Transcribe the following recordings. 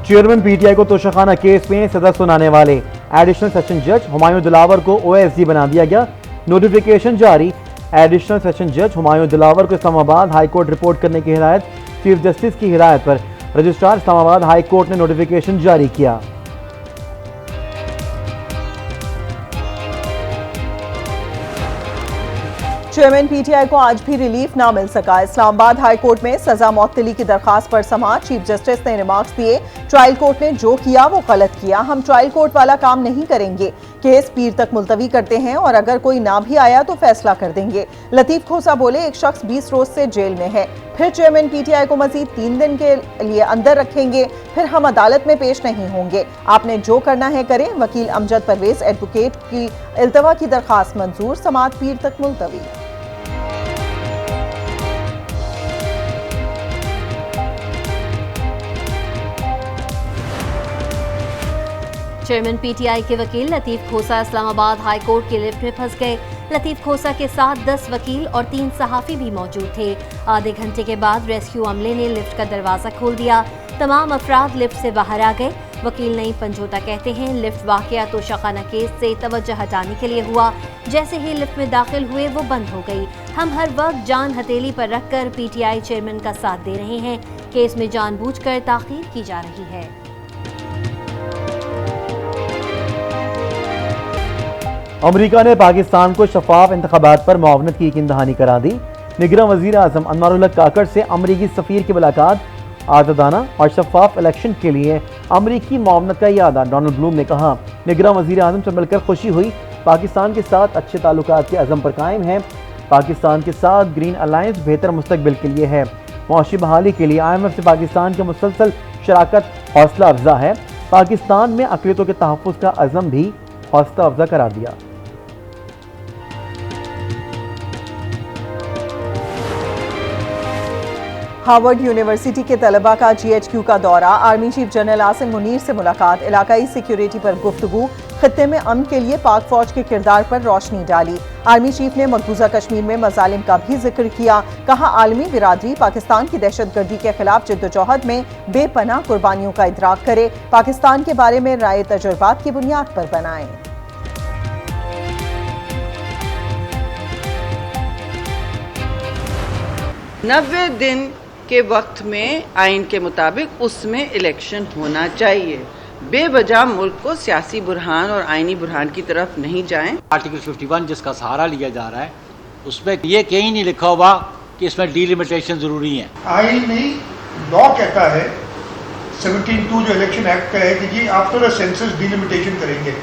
Chairman PTI को Toshakhana case में सजा सुनाने वाले एडिशनल सेशन जज हुमायूं दिलावर को ओएसडी बना दिया गया। नोटिफिकेशन जारी। एडिशनल सेशन जज हुमायूं दिलावर को इस्लामाबाद हाई कोर्ट रिपोर्ट करने की हिदायत। चीफ जस्टिस की हिदायत पर रजिस्ट्रार इस्लामाबाद हाई कोर्ट ने नोटिफिकेशन जारी किया। चेयरमैन पीटीआई को आज भी रिलीफ ना मिल सका। इस्लामाबाद हाई कोर्ट में सजा मौतली की दरखास्त पर समाअत। चीफ जस्टिस ने रिमार्क्स दिए, ट्रायल कोर्ट ने जो किया वो गलत किया, हम ट्रायल कोर्ट वाला काम नहीं करेंगे। केस पीर तक मुलतवी करते हैं और अगर कोई ना भी आया तो फैसला कर देंगे। लतीफ खोसा बोले, एक शख्स 20 रोज से जेल में है, फिर चेयरमैन पीटीआई को मजीद 3 दिन के लिए अंदर रखेंगे, फिर हम अदालत में पेश नहीं होंगे। आपने जो करना है करें। वकील अमजद परवेज एडवोकेट की इल्तवा की दरखास्त मंजूर। समाअत पीर तक मुलतवी। चेयरमैन पीटीआई के वकील लतीफ खोसा इस्लामाबाद हाई कोर्ट की लिफ्ट में फंस गए। लतीफ खोसा के साथ 10 वकील और 3 सहाफी भी मौजूद थे। आधे घंटे के बाद रेस्क्यू अमले ने लिफ्ट का दरवाजा खोल दिया। तमाम अफराद लिफ्ट से बाहर आ गए। वकील नईम पंजोता कहते हैं, लिफ्ट वाकया तोशाखाना केस से तवज्जो हटाने के लिए हुआ। जैसे ही लिफ्ट में दाखिल हुए वो बंद हो गई। हम हर वक्त जान हथेली पर रखकर पीटीआई चेयरमैन का साथ दे रहे हैं। केस में जानबूझकर ताखीर की जा रही है। अमरीका ने पाकिस्तान को शफाफ इंतखाबात पर मुआवनत की यकीन दहानी करा दी। निगरान वज़ीर आज़म अनवारुल हक काकड़ से अमरीकी सफ़ीर की मुलाकात। आज़ादाना और शफाफ इलेक्शन के लिए अमरीकी मुआवनत का इरादा। डोनाल्ड ब्लूम ने कहा, निगरान वज़ीर आज़म से मिलकर खुशी हुई। पाकिस्तान के साथ अच्छे ताल्लुकात के अज़म पर कायम है। पाकिस्तान के साथ ग्रीन अलायंस बेहतर मुस्तकबिल के लिए है। मुआशी बहाली के लिए IMF से पाकिस्तान की मुसलसल शराकत हौसला अफजा है। पाकिस्तान में अक़लियतों के तहफ़्फ़ुज़ का अज़म भी हौसला अफजा करार दिया। हार्वर्ड यूनिवर्सिटी के तलबा का GHQ का दौरा। Army chief general Asim Munir से मुलाकात। इलाकाई सिक्योरिटी पर गुफ्तगू। खित्ते में अमन के लिए पाक फौज के किरदार पर रोशनी डाली। आर्मी चीफ ने मकबूजा कश्मीर में मजालिम का भी जिक्र किया। कहा, आलमी बिरादरी पाकिस्तान की दहशतगर्दी के खिलाफ जिद्दोजहद में बेपनाह कुर्बानियों का इदराक करे। पाकिस्तान के बारे में राय तजुर्बात की बुनियाद पर बनाए। 90 दिन के वक्त में आइन के मुताबिक उसमें इलेक्शन होना चाहिए। बेवजह मुल्क को सियासी बुरहान और आइनी बुरहान की तरफ नहीं जाएं। आर्टिकल 51 जिसका सहारा लिया जा रहा है, उसमें ये कहीं नहीं लिखा हुआ कि इसमें डिलिमिटेशन जरूरी है। आइन नहीं, लॉ कहता है 17(2) जो इलेक्शन एक्ट का है कि जी आफ्टर अ सेंसस डिलिमिटेशन करेंगे।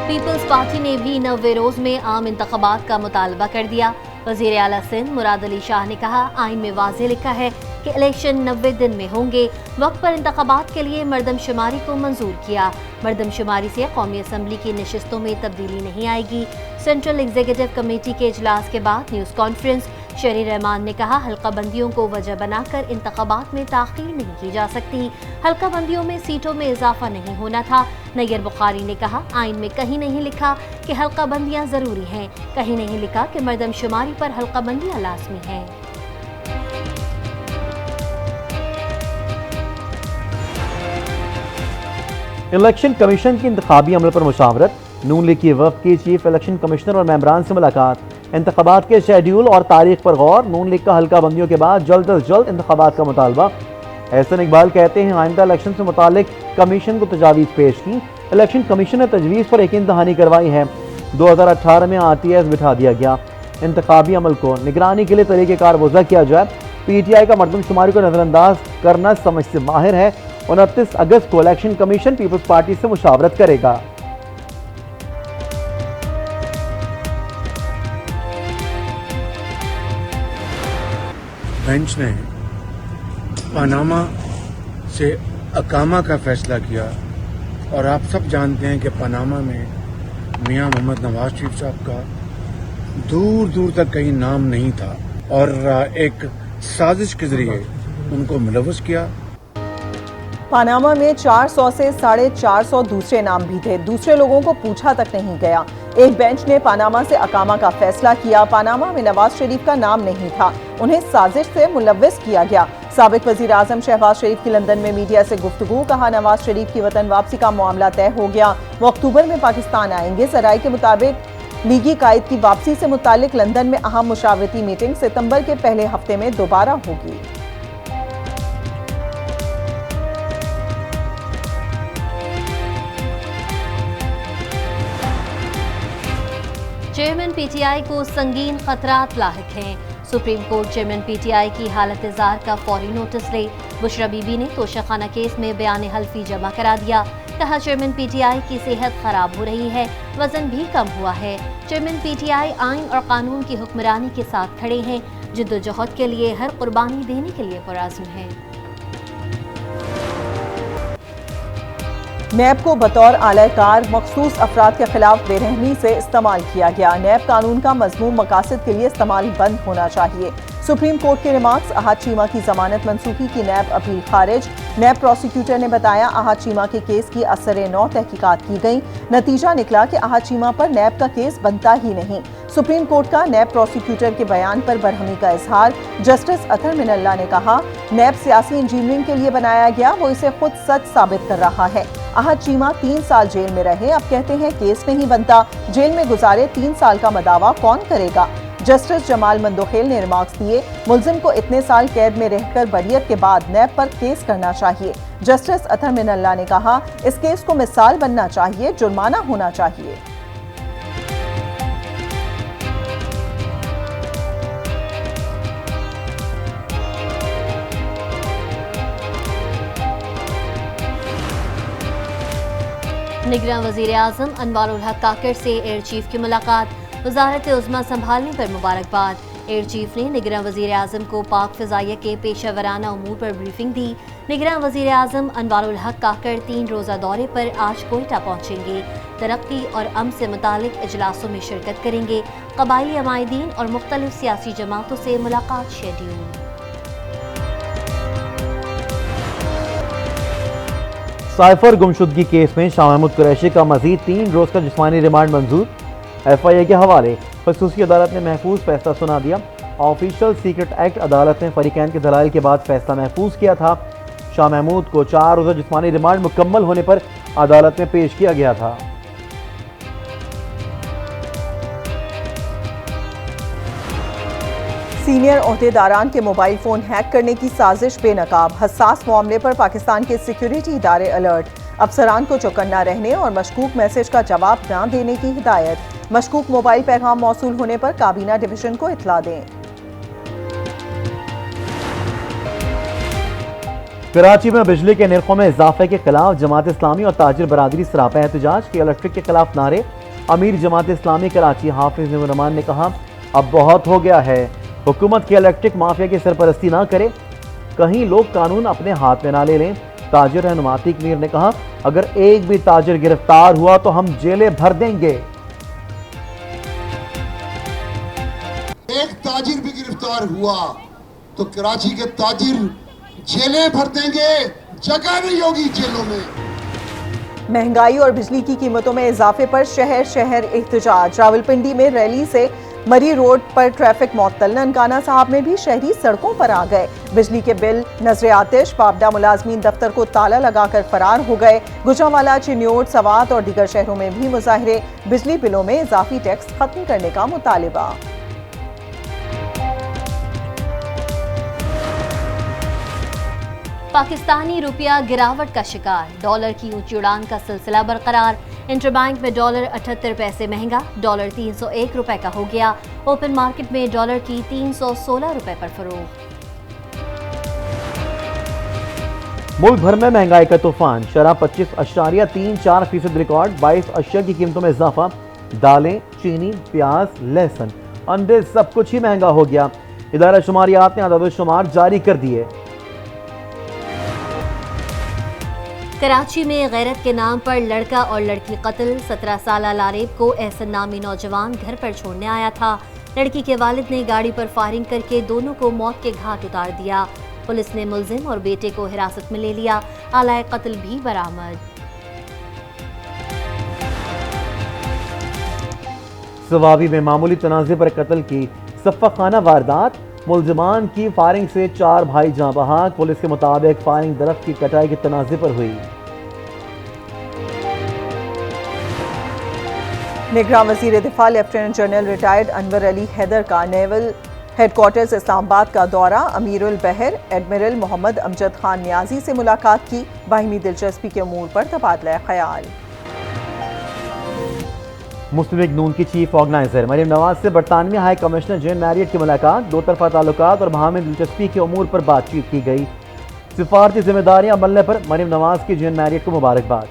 पीपल्स पार्टी ने भी 90 रोज में आम इंतखाबात का मुतालबा कर दिया। वज़ीर आला सिंध मुराद अली शाह ने कहा, आइन में वाज़ेह लिखा है कि इलेक्शन 90 दिन में होंगे। वक्त पर इंतखाबात के लिए मरदमशुमारी को मंजूर किया। मरदमशुमारी से कौमी असम्बली की नशिस्तों में तब्दीली नहीं आएगी। सेंट्रल एग्जीक्यूटिव कमेटी के इजलास के बाद न्यूज़ कॉन्फ्रेंस। शहरी रहमान ने कहा, हल्का बंदियों को वजह बनाकर इंतखाबात में ताख़ीर नहीं की जा सकती। हल्का बंदियों में सीटों में इजाफा नहीं होना था। नैयर बुखारी ने कहा, आइन में कहीं नहीं लिखा कि हल्का बंदियाँ ज़रूरी हैं, कहीं नहीं लिखा कि मरदमशुमारी पर हल्का बंदियाँ लाजमी हैं। इलेक्शन कमीशन की इंतखाबी अमल पर मुशावरत। नून लीग की वफ़द की चीफ इलेक्शन कमिश्नर और मेंबरान से मुलाकात। इंतखाबात के शेड्यूल और तारीख पर गौर। नून लीग का हल्का बंदियों के बाद जल्द अज जल्द इंतखाबात का मुतालबा। एहसन इकबाल कहते हैं, आइंदा इलेक्शन से मुतालिक कमीशन को तजावीज़ पेश की। इलेक्शन कमीशन ने तजवीज़ पर यकीन दहानी करवाई है। 2018 में RTS बिठा दिया गया। इंतखाबी अमल को निगरानी के लिए तरीक़ेकार वज़ा किया जाए। PTI का मरदमशुमारी को नज़रअंदाज करना समझ से माहिर है। 29 अगस्त को इलेक्शन कमीशन पीपल्स पार्टी से मुशावरत करेगा। बेंच ने पनामा से अकामा का फैसला किया और आप सब जानते हैं कि पनामा में मियां मोहम्मद नवाज शरीफ साहब का दूर दूर तक कहीं नाम नहीं था और एक साजिश के जरिए उनको मुलव्वस किया। पनामा में 400 से 450 दूसरे नाम भी थे। दूसरे लोगों को पूछा तक नहीं गया। एक बेंच ने पनामा से अकामा का फैसला किया। पनामा में नवाज शरीफ का नाम नहीं था, उन्हें साजिश से मुलव्वस किया गया। साबिक वजीर आजम शहबाज शरीफ की लंदन में मीडिया से गुफ्तगू, कहा नवाज शरीफ की वतन वापसी का मामला तय हो गया, वो अक्टूबर में पाकिस्तान आएंगे। जराये के मुताबिक लीगी कायद की वापसी से मुतालिक लंदन में अहम मुशावरती मीटिंग सितंबर के पहले हफ्ते में दोबारा होगी। चेयरमैन पीटीआई को संगीन खतरात लाहिक हैं। सुप्रीम कोर्ट चेयरमैन पीटीआई की हालत इज़हार का फौरी नोटिस ले। बुशरा बीबी ने तोशाखाना केस में बयान हल्फी जमा करा दिया। कहा चेयरमैन पीटीआई की सेहत खराब हो रही है, वजन भी कम हुआ है। चेयरमैन पीटीआई आइन और कानून की हुक्मरानी के साथ खड़े हैं, जिद्दोजहद के लिए हर कुर्बानी देने के लिए पुरअज़्म हैं। नैब को बतौर आलाकार मखसूस अफराद के खिलाफ बेरहमी से इस्तेमाल किया गया। नैब कानून का मज़मूम मकासद के लिए इस्तेमाल बंद होना चाहिए। सुप्रीम कोर्ट के रिमार्क्स, अहद चीमा की जमानत मनसूखी की नैब अपील खारिज। नैब प्रोसिक्यूटर ने बताया अहद चीमा के केस की असर-ए-नौ तहकीकात की गई, नतीजा निकला कि अहद चीमा पर नैब का केस बनता ही नहीं। सुप्रीम कोर्ट का नैब प्रोसिक्यूटर के बयान पर बरहमी का इजहार। जस्टिस अतर मिनल्ला ने कहा नैब सियासी इंजीनियरिंग के लिए बनाया गया, वो इसे खुद सच साबित कर रहा है। अहद चीमा 3 साल जेल में रहे, अब कहते हैं केस नहीं बनता। जेल में गुजारे 3 साल का मदावा कौन करेगा? जस्टिस जमाल मंदोखेल ने रिमार्क्स दिए, मुल्जिम को इतने साल कैद में रहकर बरियत के बाद नैब पर केस करना चाहिए। जस्टिस अतर मिनल्ला ने कहा इस केस को मिसाल बनना चाहिए, जुर्माना होना चाहिए। निगरान वज़ीर आज़म अनवारुल हक काकड़ से एयर चीफ की मुलाकात। वज़ारत उज़्मा संभालने पर मुबारकबाद। एयर चीफ ने निगरान वज़ीर आज़म को पाक फ़िज़ाइया के पेशा उमूर पर ब्रीफिंग दी। निगरान वज़ीर आज़म अनवारुल हक काकड़ 3 रोज़ा दौरे पर आज कोयटा पहुँचेंगे। तरक्की और अमन से मुतालिक इजलासों में शिरकत करेंगे। क़बाइली अमायदीन और मुख्तलिफ सियासी जमातों से मुलाकात शेड्यूल। साइफर गुमशुदगी केस में शाह महमूद कुरैशी का मजीद 3 रोज का जिस्मानी रिमांड मंजूर। FIA के हवाले खसूसी अदालत ने महफूज फैसला सुना दिया। ऑफिशियल सीक्रेट एक्ट अदालत ने फरीकैन के दलाइल के बाद फैसला महफूज किया था। शाह महमूद को 4 रोज़ा जिस्मानी रिमांड मुकम्मल होने पर अदालत में पेश किया गया था। सीनियर ओहदेदारान के मोबाइल फोन हैक करने की साजिश बेनकाब। हसास मामले पर पाकिस्तान के सिक्योरिटी इदारे अलर्ट। अफसरान को चौकन्ना रहने और मशकूक मैसेज का जवाब न देने की हिदायत। मशकूक मोबाइल पैगाम मौसूल होने पर काबीना डिवीजन को इत्तला दें। कराची में बिजली के निर्खों में इजाफे के खिलाफ जमात इस्लामी और ताजिर बरादरी सरापा एहतजाज के इलेक्ट्रिक के खिलाफ नारे। अमीर जमात इस्लामी कराची हाफिज रहमान ने कहा अब बहुत हो गया है, हुकूमत के इलेक्ट्रिक माफिया की सरपरस्ती ना करे, कहीं लोग कानून अपने हाथ में ना ले लें। ताजिर रहनुमा अतीक मीर ने कहा अगर एक भी ताजिर गिरफ्तार हुआ तो हम जेलें भर देंगे। एक ताजिर भी गिरफ्तार हुआ तो कराची के ताजिर जेलें भर देंगे, जगह नहीं होगी जेलों में। महंगाई और बिजली की कीमतों में इजाफे पर शहर शहर एहतजाज। रावलपिंडी में रैली से मरी रोड पर ट्रैफिक मुअत्तल। ननकाना साहब में भी शहरी सड़कों पर आ गए। बिजली के बिल, नजर आतिश, पाबदा मुलाजमीन दफ्तर को ताला लगाकर फरार हो गए। गुजरांवाला, चिन्योट, सवात और दीगर शहरों में भी मुजाहिरे। बिजली बिलों में इजाफी टैक्स खत्म करने का मुतालिबा। पाकिस्तानी रुपया गिरावट का शिकार। डॉलर की ऊंची उड़ान का सिलसिला बरकरार। इंटरबैंक में डॉलर 78 पैसे महंगा, डॉलर 301 रुपए का हो गया। ओपन मार्केट में डॉलर की 316 रुपए पर फरोख्त। मुल्क भर में महंगाई का तूफान। शराब 25.34% रिकॉर्ड। 22 अशिया की कीमतों में इजाफा। दालें, चीनी, प्याज, लहसुन, अंडे, सब कुछ ही महंगा हो गया। इदारा शुमारियात ने आदाद-ओ-शुमार जारी कर दिए। कराची में गैरत के नाम पर लड़का और लड़की कत्ल। 17 साला लारेब को एहसन नामी नौजवान घर पर छोड़ने आया था। लड़की के वालिद ने गाड़ी पर फायरिंग करके दोनों को मौत के घाट उतार दिया। पुलिस ने मुलजिम और बेटे को हिरासत में ले लिया। आलाए कत्ल भी बरामद। सवाबी में मामूली तनाज़े पर कत्ल की सफ़ा खाना वारदात। मुलजमान की फायरिंग से 4 भाई जाँ बहक। पुलिस के मुताबिक फायरिंग दरख्त की कटाई के तनाज़े पर हुई। निगरान वज़ीर दिफा lieutenant general retired Anwar Ali Haider का नेवल हेडक्वार्टर्स इस्लामाबाद का दौरा। अमीरुल बहर एडमिरल मोहम्मद अमजद खान नियाजी से मुलाकात की। बाहिमी दिलचस्पी के अमूर पर तबादला ख्याल। मुस्लिम लीग नून की चीफ ऑर्गेनाइजर मरीम नवाज से बरतानवी हाई कमिश्नर जेन मैरियट की मुलाकात। दो तरफा ताल्लुकात और बाहमी दिलचस्पी के अमूर पर बातचीत की गई। सिफारती जिम्मेदारियां मिलने पर मरीम नवाज की जेन मैरियट को मुबारकबाद।